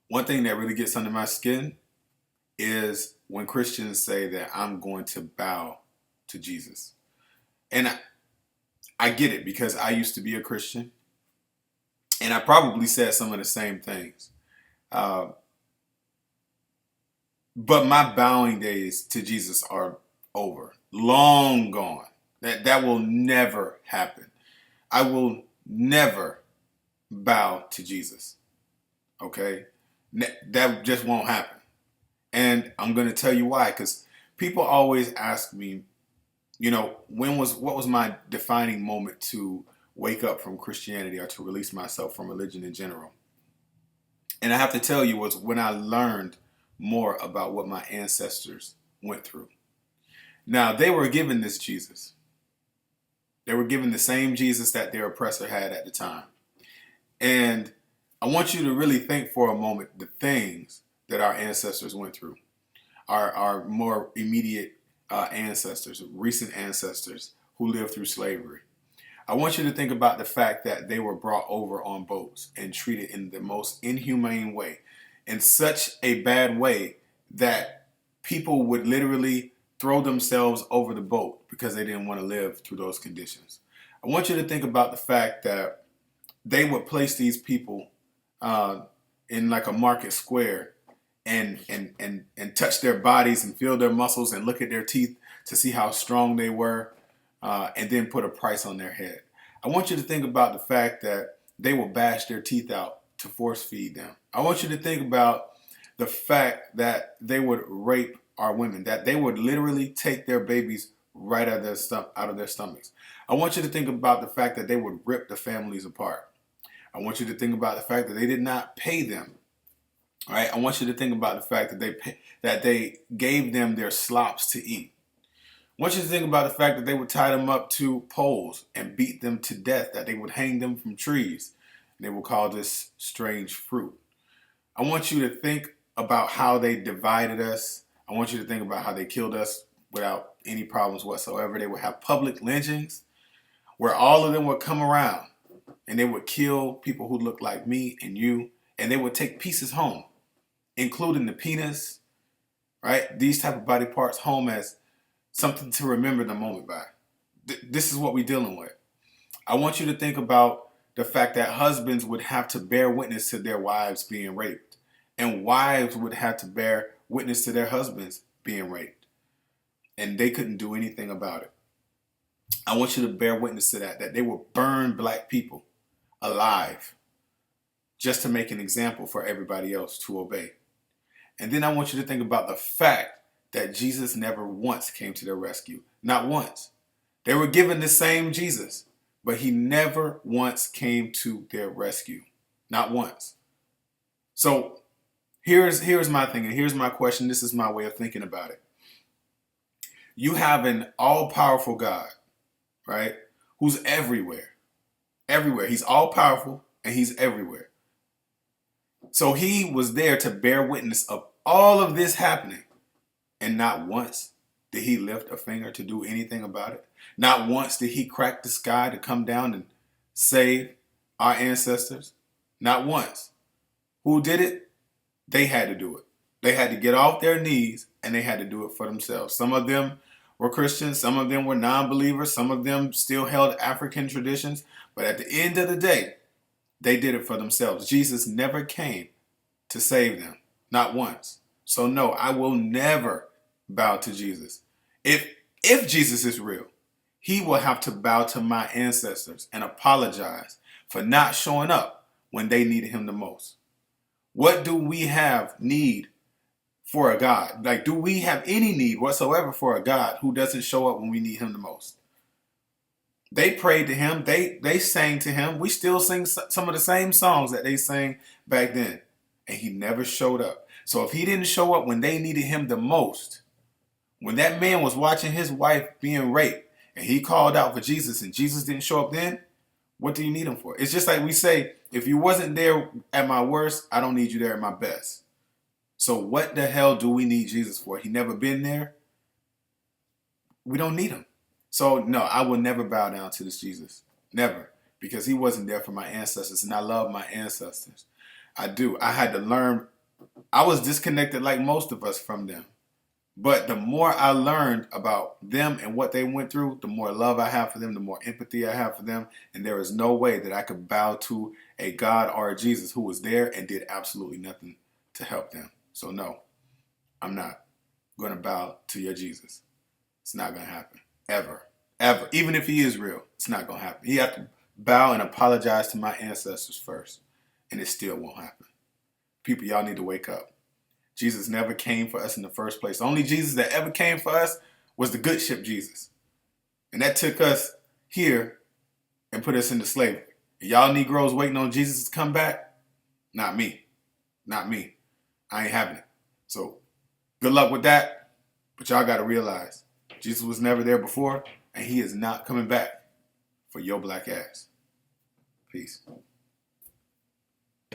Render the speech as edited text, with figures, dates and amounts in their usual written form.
One thing that really gets under my skin is when Christians say that I'm going to bow to Jesus. And I get it because I used to be a Christian and I probably said some of the same things. Uh, but my bowing days to Jesus are over, long gone. That will never happen. I will never bow to Jesus. Okay? That just won't happen. And I'm going to tell you why. Because people always ask me, what was my defining moment to wake up from Christianity or to release myself from religion in general? And I have to tell you, was when I learned more about what my ancestors went through. Now, they were given this Jesus. They were given the same Jesus that their oppressor had at the time. And I want you to really think for a moment the things that our ancestors went through. Our more immediate ancestors, recent ancestors who lived through slavery. I want you to think about the fact that they were brought over on boats and treated in the most inhumane way, in such a bad way that people would literally throw themselves over the boat because they didn't want to live through those conditions. I want you to think about the fact that they would place these people in like a market square and touch their bodies and feel their muscles and look at their teeth to see how strong they were, and then put a price on their head. I want you to think about the fact that they will bash their teeth out to force feed them. I want you to think about the fact that they would rape our women, that they would literally take their babies right out of their stomachs. I want you to think about the fact that they would rip the families apart. I want you to think about the fact that they did not pay them. All right. I want you to think about the fact that they gave them their slops to eat. I want you to think about the fact that they would tie them up to poles and beat them to death, that they would hang them from trees. And they would call this strange fruit. I want you to think about how they divided us. I want you to think about how they killed us without any problems whatsoever. They would have public lynchings where all of them would come around and they would kill people who looked like me and you, and they would take pieces home, including the penis, right? These type of body parts home as something to remember the moment by. This is what we're dealing with. I want you to think about the fact that husbands would have to bear witness to their wives being raped, and wives would have to bear witness to their husbands being raped, and they couldn't do anything about it. I want you to bear witness to that they will burn black people alive just to make an example for everybody else to obey. And then I want you to think about the fact that Jesus never once came to their rescue. Not once. They were given the same Jesus, but he never once came to their rescue. Not once. So here's my thing, and here's my question. This is my way of thinking about it. You have an all-powerful God, right? Who's everywhere. Everywhere. He's all-powerful and he's everywhere. So he was there to bear witness of all of this happening. And not once did he lift a finger to do anything about it. Not once did he crack the sky to come down and save our ancestors. Not once. Who did it? They had to do it. They had to get off their knees and they had to do it for themselves. Some of them were Christians. Some of them were non-believers. Some of them still held African traditions. But at the end of the day, they did it for themselves. Jesus never came to save them. Not once. So no, I will never bow to Jesus. If Jesus is real, he will have to bow to my ancestors and apologize for not showing up when they needed him the most. What do we have need for a God? Like, do we have any need whatsoever for a God who doesn't show up when we need him the most? They prayed to him. They sang to him. We still sing some of the same songs that they sang back then. And he never showed up. So if he didn't show up when they needed him the most, when that man was watching his wife being raped and he called out for Jesus and Jesus didn't show up then, what do you need him for? It's just like we say, if you wasn't there at my worst, I don't need you there at my best. So what the hell do we need Jesus for? He never been there. We don't need him. So no, I will never bow down to this Jesus. Never. Because he wasn't there for my ancestors. And I love my ancestors. I do. I had to learn I was disconnected like most of us from them. But the more I learned about them and what they went through, the more love I have for them, the more empathy I have for them. And there is no way that I could bow to a God or a Jesus who was there and did absolutely nothing to help them. So no, I'm not going to bow to your Jesus. It's not going to happen. Ever. Ever. Even if he is real, it's not going to happen. He have to bow and apologize to my ancestors first. And it still won't happen. People, y'all need to wake up. Jesus never came for us in the first place. The only Jesus that ever came for us was the good ship Jesus. And that took us here and put us into slavery. And y'all Negroes waiting on Jesus to come back? Not me. Not me. I ain't having it. So good luck with that. But y'all got to realize Jesus was never there before, and he is not coming back for your black ass. Peace.